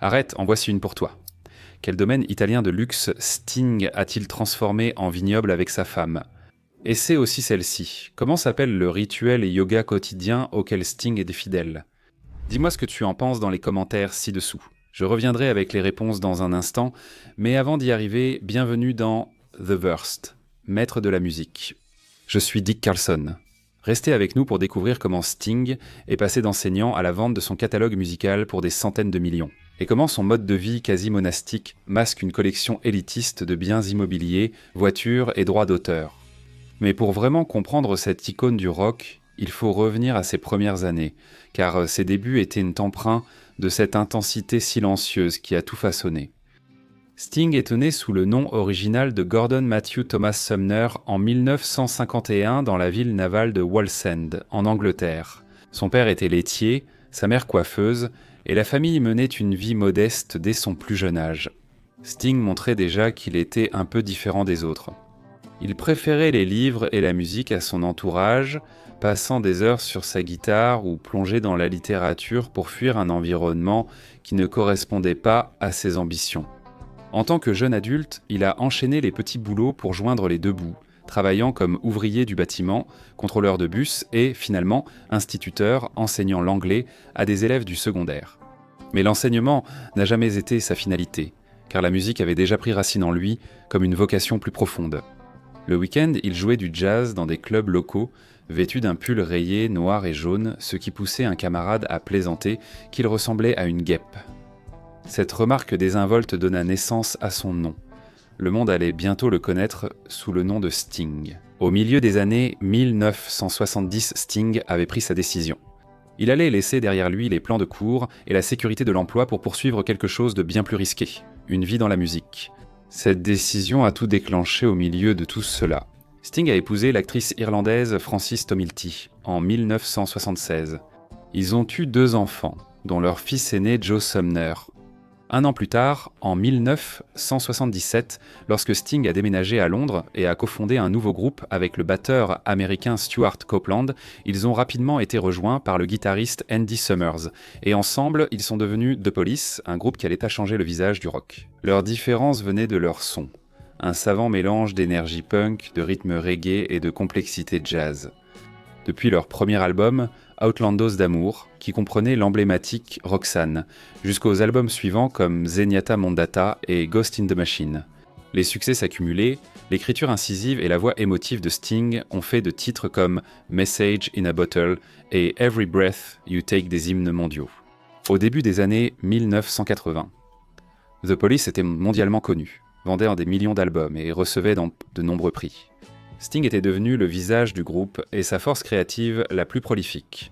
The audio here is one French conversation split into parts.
Arrête, en voici une pour toi. Quel domaine italien de luxe Sting a-t-il transformé en vignoble avec sa femme? Et c'est aussi celle-ci. Comment s'appelle le rituel et yoga quotidien auquel Sting est fidèle? Dis-moi ce que tu en penses dans les commentaires ci-dessous. Je reviendrai avec les réponses dans un instant, mais avant d'y arriver, bienvenue dans The Worst, maître de la musique. Je suis Dick Carlson. Restez avec nous pour découvrir comment Sting est passé d'enseignant à la vente de son catalogue musical pour des centaines de millions, et comment son mode de vie quasi monastique masque une collection élitiste de biens immobiliers, voitures et droits d'auteur. Mais pour vraiment comprendre cette icône du rock, il faut revenir à ses premières années, car ses débuts étaient empreints de cette intensité silencieuse qui a tout façonné. Sting est né sous le nom original de Gordon Matthew Thomas Sumner en 1951 dans la ville navale de Wallsend, en Angleterre. Son père était laitier, sa mère coiffeuse, et la famille menait une vie modeste dès son plus jeune âge. Sting montrait déjà qu'il était un peu différent des autres. Il préférait les livres et la musique à son entourage, passant des heures sur sa guitare ou plongé dans la littérature pour fuir un environnement qui ne correspondait pas à ses ambitions. En tant que jeune adulte, il a enchaîné les petits boulots pour joindre les deux bouts, travaillant comme ouvrier du bâtiment, contrôleur de bus et, finalement, instituteur enseignant l'anglais à des élèves du secondaire. Mais l'enseignement n'a jamais été sa finalité, car la musique avait déjà pris racine en lui comme une vocation plus profonde. Le week-end, il jouait du jazz dans des clubs locaux, vêtu d'un pull rayé noir et jaune, ce qui poussait un camarade à plaisanter qu'il ressemblait à une guêpe. Cette remarque désinvolte donna naissance à son nom. Le monde allait bientôt le connaître sous le nom de Sting. Au milieu des années 1970, Sting avait pris sa décision. Il allait laisser derrière lui les plans de cours et la sécurité de l'emploi pour poursuivre quelque chose de bien plus risqué, une vie dans la musique. Cette décision a tout déclenché au milieu de tout cela. Sting a épousé l'actrice irlandaise Frances Tomilty en 1976. Ils ont eu 2 enfants, dont leur fils aîné Joe Sumner. Un an plus tard, en 1977, lorsque Sting a déménagé à Londres et a cofondé un nouveau groupe avec le batteur américain Stuart Copeland, ils ont rapidement été rejoints par le guitariste Andy Summers, et ensemble, ils sont devenus The Police, un groupe qui allait changer le visage du rock. Leur différence venait de leur son, un savant mélange d'énergie punk, de rythme reggae et de complexité jazz. Depuis leur premier album, Outlandos d'amour, qui comprenait l'emblématique Roxanne, jusqu'aux albums suivants comme Zenyatta Mondata et Ghost in the Machine. Les succès s'accumulaient, l'écriture incisive et la voix émotive de Sting ont fait de titres comme Message in a Bottle et Every Breath You Take des hymnes mondiaux. Au début des années 1980, The Police était mondialement connu, vendait des millions d'albums et recevait de nombreux prix. Sting était devenu le visage du groupe et sa force créative la plus prolifique.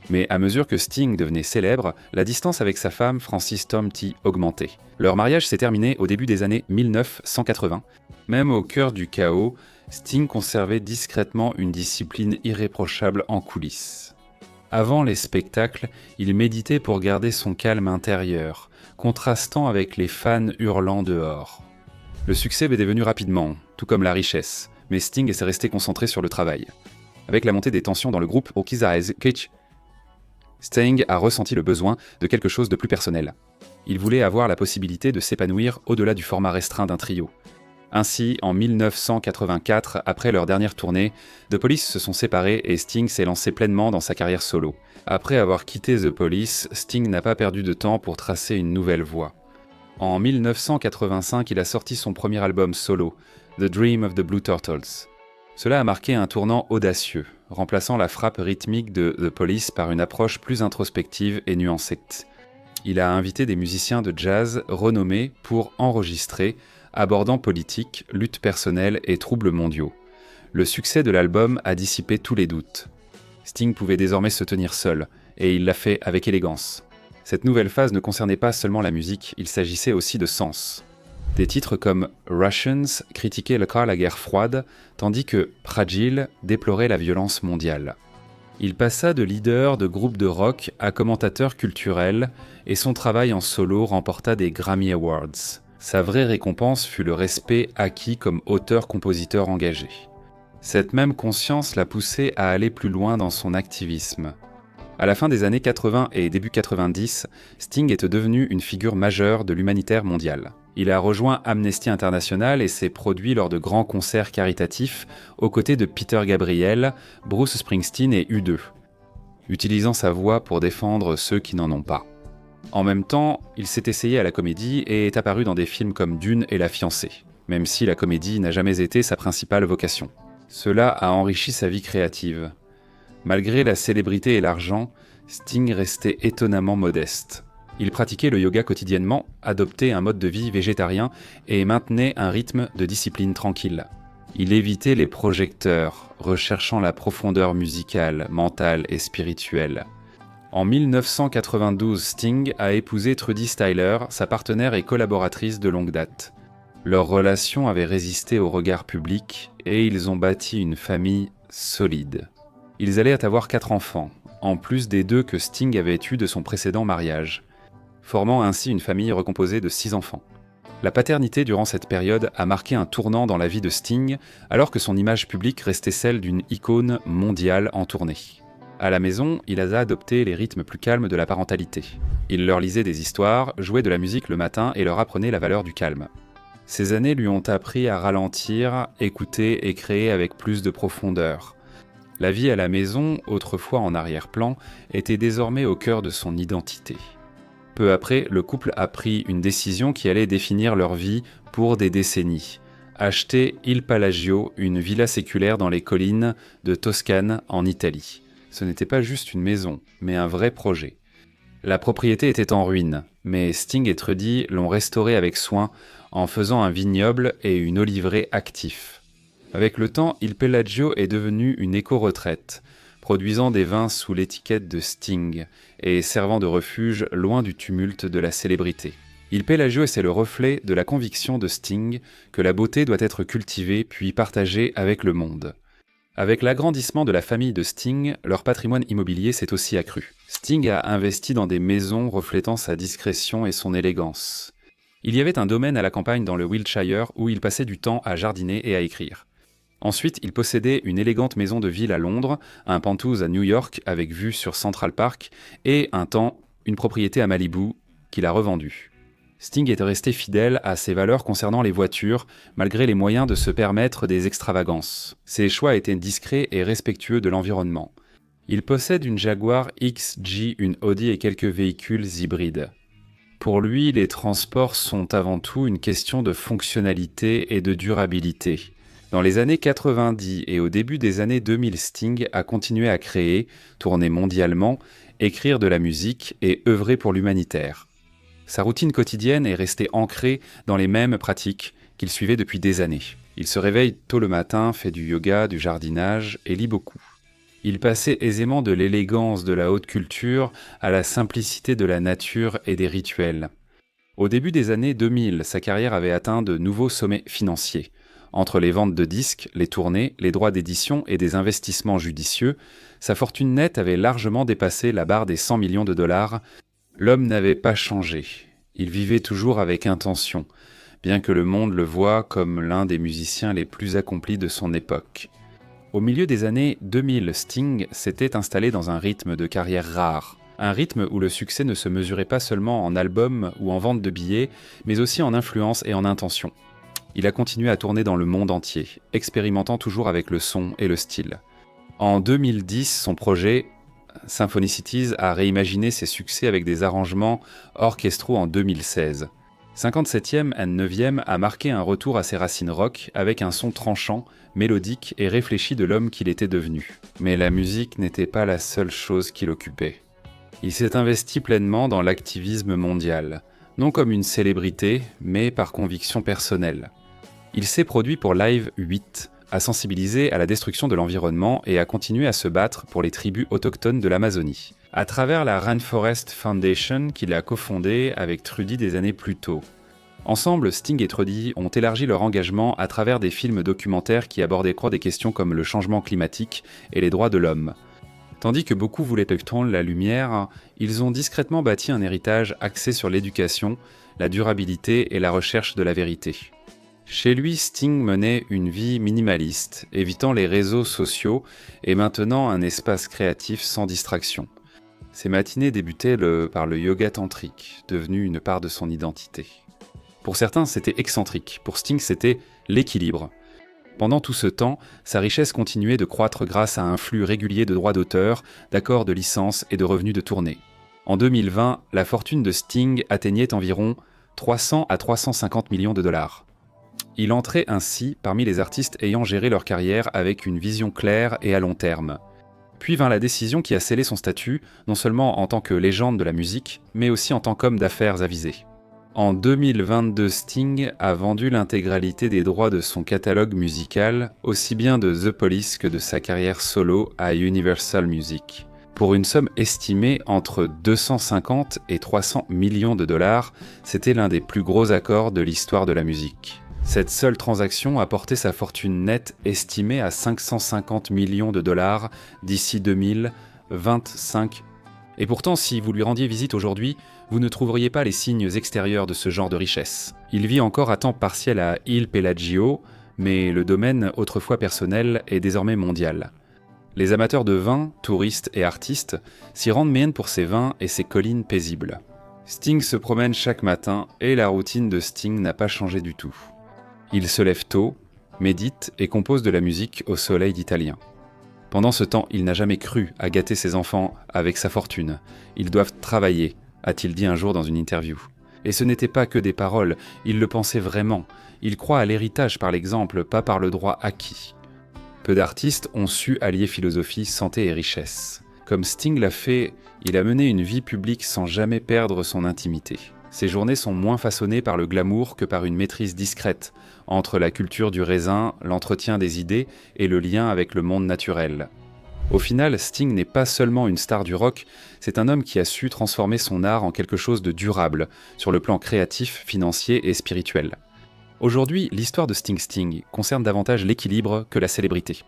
Mais à mesure que Sting devenait célèbre, la distance avec sa femme, Frances Tomilty, augmentait. Leur mariage s'est terminé au début des années 1980. Même au cœur du chaos, Sting conservait discrètement une discipline irréprochable en coulisses. Avant les spectacles, il méditait pour garder son calme intérieur, contrastant avec les fans hurlant dehors. Le succès est devenu rapidement, tout comme la richesse. Mais Sting s'est resté concentré sur le travail. Avec la montée des tensions dans le groupe Okiza's Kitsch, Sting a ressenti le besoin de quelque chose de plus personnel. Il voulait avoir la possibilité de s'épanouir au-delà du format restreint d'un trio. Ainsi, en 1984, après leur dernière tournée, The Police se sont séparés et Sting s'est lancé pleinement dans sa carrière solo. Après avoir quitté The Police, Sting n'a pas perdu de temps pour tracer une nouvelle voie. En 1985, il a sorti son premier album solo, The Dream of the Blue Turtles. Cela a marqué un tournant audacieux, remplaçant la frappe rythmique de The Police par une approche plus introspective et nuancée. Il a invité des musiciens de jazz renommés pour enregistrer, abordant politique, lutte personnelle et troubles mondiaux. Le succès de l'album a dissipé tous les doutes. Sting pouvait désormais se tenir seul, et il l'a fait avec élégance. Cette nouvelle phase ne concernait pas seulement la musique, il s'agissait aussi de sens. Des titres comme Russians critiquaient la guerre froide, tandis que Fragile déplorait la violence mondiale. Il passa de leader de groupe de rock à commentateur culturel, et son travail en solo remporta des Grammy Awards. Sa vraie récompense fut le respect acquis comme auteur-compositeur engagé. Cette même conscience l'a poussé à aller plus loin dans son activisme. À la fin des années 80 et début 90, Sting est devenu une figure majeure de l'humanitaire mondial. Il a rejoint Amnesty International et s'est produit lors de grands concerts caritatifs aux côtés de Peter Gabriel, Bruce Springsteen et U2, utilisant sa voix pour défendre ceux qui n'en ont pas. En même temps, il s'est essayé à la comédie et est apparu dans des films comme Dune et La Fiancée, même si la comédie n'a jamais été sa principale vocation. Cela a enrichi sa vie créative. Malgré la célébrité et l'argent, Sting restait étonnamment modeste. Il pratiquait le yoga quotidiennement, adoptait un mode de vie végétarien et maintenait un rythme de discipline tranquille. Il évitait les projecteurs, recherchant la profondeur musicale, mentale et spirituelle. En 1992, Sting a épousé Trudy Styler, sa partenaire et collaboratrice de longue date. Leur relation avait résisté au regard public et ils ont bâti une famille solide. Ils allaient avoir 4 enfants, en plus des 2 que Sting avait eus de son précédent mariage, formant ainsi une famille recomposée de 6 enfants. La paternité durant cette période a marqué un tournant dans la vie de Sting, alors que son image publique restait celle d'une icône mondiale en tournée. À la maison, il a adopté les rythmes plus calmes de la parentalité. Il leur lisait des histoires, jouait de la musique le matin et leur apprenait la valeur du calme. Ces années lui ont appris à ralentir, écouter et créer avec plus de profondeur. La vie à la maison, autrefois en arrière-plan, était désormais au cœur de son identité. Peu après, le couple a pris une décision qui allait définir leur vie pour des décennies. Acheter Il Palagio, une villa séculaire dans les collines de Toscane, en Italie. Ce n'était pas juste une maison, mais un vrai projet. La propriété était en ruine, mais Sting et Trudy l'ont restaurée avec soin en faisant un vignoble et une oliveraie actifs. Avec le temps, Il Pelagio est devenu une éco-retraite, produisant des vins sous l'étiquette de Sting et servant de refuge loin du tumulte de la célébrité. Il Pelagio, c'est le reflet de la conviction de Sting que la beauté doit être cultivée puis partagée avec le monde. Avec l'agrandissement de la famille de Sting, leur patrimoine immobilier s'est aussi accru. Sting a investi dans des maisons reflétant sa discrétion et son élégance. Il y avait un domaine à la campagne dans le Wiltshire où il passait du temps à jardiner et à écrire. Ensuite, il possédait une élégante maison de ville à Londres, un penthouse à New York avec vue sur Central Park et, un temps, une propriété à Malibu qu'il a revendue. Sting était resté fidèle à ses valeurs concernant les voitures, malgré les moyens de se permettre des extravagances. Ses choix étaient discrets et respectueux de l'environnement. Il possède une Jaguar XJ, une Audi et quelques véhicules hybrides. Pour lui, les transports sont avant tout une question de fonctionnalité et de durabilité. Dans les années 90 et au début des années 2000, Sting a continué à créer, tourner mondialement, écrire de la musique et œuvrer pour l'humanitaire. Sa routine quotidienne est restée ancrée dans les mêmes pratiques qu'il suivait depuis des années. Il se réveille tôt le matin, fait du yoga, du jardinage et lit beaucoup. Il passait aisément de l'élégance de la haute culture à la simplicité de la nature et des rituels. Au début des années 2000, sa carrière avait atteint de nouveaux sommets financiers. Entre les ventes de disques, les tournées, les droits d'édition et des investissements judicieux, sa fortune nette avait largement dépassé la barre des 100 millions de dollars. L'homme n'avait pas changé. Il vivait toujours avec intention, bien que le monde le voie comme l'un des musiciens les plus accomplis de son époque. Au milieu des années 2000, Sting s'était installé dans un rythme de carrière rare. Un rythme où le succès ne se mesurait pas seulement en albums ou en vente de billets, mais aussi en influence et en intention. Il a continué à tourner dans le monde entier, expérimentant toujours avec le son et le style. En 2010, son projet Symphonicities a réimaginé ses succès avec des arrangements orchestraux en 2016. 57e and 9e a marqué un retour à ses racines rock avec un son tranchant, mélodique et réfléchi de l'homme qu'il était devenu. Mais la musique n'était pas la seule chose qui l'occupait. Il s'est investi pleinement dans l'activisme mondial, non comme une célébrité, mais par conviction personnelle. Il s'est produit pour Live 8, a sensibilisé à la destruction de l'environnement et a continué à se battre pour les tribus autochtones de l'Amazonie, à travers la Rainforest Foundation qu'il a cofondée avec Trudy des années plus tôt. Ensemble, Sting et Trudy ont élargi leur engagement à travers des films documentaires qui abordaient des questions comme le changement climatique et les droits de l'homme. Tandis que beaucoup voulaient prendre la lumière, ils ont discrètement bâti un héritage axé sur l'éducation, la durabilité et la recherche de la vérité. Chez lui, Sting menait une vie minimaliste, évitant les réseaux sociaux et maintenant un espace créatif sans distraction. Ces matinées débutaient par le yoga tantrique, devenu une part de son identité. Pour certains, c'était excentrique. Pour Sting, c'était l'équilibre. Pendant tout ce temps, sa richesse continuait de croître grâce à un flux régulier de droits d'auteur, d'accords de licence et de revenus de tournée. En 2020, la fortune de Sting atteignait environ 300 à 350 millions de dollars. Il entrait ainsi parmi les artistes ayant géré leur carrière avec une vision claire et à long terme. Puis vint la décision qui a scellé son statut, non seulement en tant que légende de la musique, mais aussi en tant qu'homme d'affaires avisé. En 2022, Sting a vendu l'intégralité des droits de son catalogue musical, aussi bien de The Police que de sa carrière solo à Universal Music, pour une somme estimée entre 250 et 300 millions de dollars. C'était l'un des plus gros accords de l'histoire de la musique. Cette seule transaction a porté sa fortune nette estimée à 550 millions de dollars d'ici 2025. Et pourtant, si vous lui rendiez visite aujourd'hui, vous ne trouveriez pas les signes extérieurs de ce genre de richesse. Il vit encore à temps partiel à Il Pelagio, mais le domaine autrefois personnel est désormais mondial. Les amateurs de vin, touristes et artistes s'y rendent ménent pour ses vins et ses collines paisibles. Sting se promène chaque matin et la routine de Sting n'a pas changé du tout. Il se lève tôt, médite et compose de la musique au soleil d'Italien. Pendant ce temps, il n'a jamais cru à gâter ses enfants avec sa fortune. Ils doivent travailler, a-t-il dit un jour dans une interview. Et ce n'était pas que des paroles, il le pensait vraiment. Il croit à l'héritage par l'exemple, pas par le droit acquis. Peu d'artistes ont su allier philosophie, santé et richesse. Comme Sting l'a fait, il a mené une vie publique sans jamais perdre son intimité. Ses journées sont moins façonnées par le glamour que par une maîtrise discrète entre la culture du raisin, l'entretien des idées et le lien avec le monde naturel. Au final, Sting n'est pas seulement une star du rock, c'est un homme qui a su transformer son art en quelque chose de durable, sur le plan créatif, financier et spirituel. Aujourd'hui, l'histoire de Sting concerne davantage l'équilibre que la célébrité.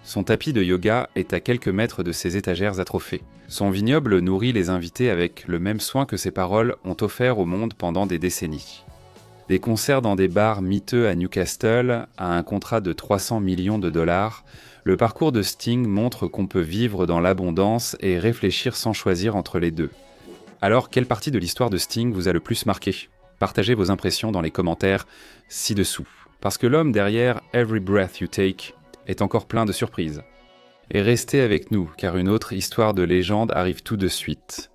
Son tapis de yoga est à quelques mètres de ses étagères à trophées. Son vignoble nourrit les invités avec le même soin que ses paroles ont offert au monde pendant des décennies. Des concerts dans des bars miteux à Newcastle, à un contrat de 300 millions de dollars, le parcours de Sting montre qu'on peut vivre dans l'abondance et réfléchir sans choisir entre les deux. Alors, quelle partie de l'histoire de Sting vous a le plus marqué ? Partagez vos impressions dans les commentaires ci-dessous. Parce que l'homme derrière Every Breath You Take est encore plein de surprises. Et restez avec nous, car une autre histoire de légende arrive tout de suite.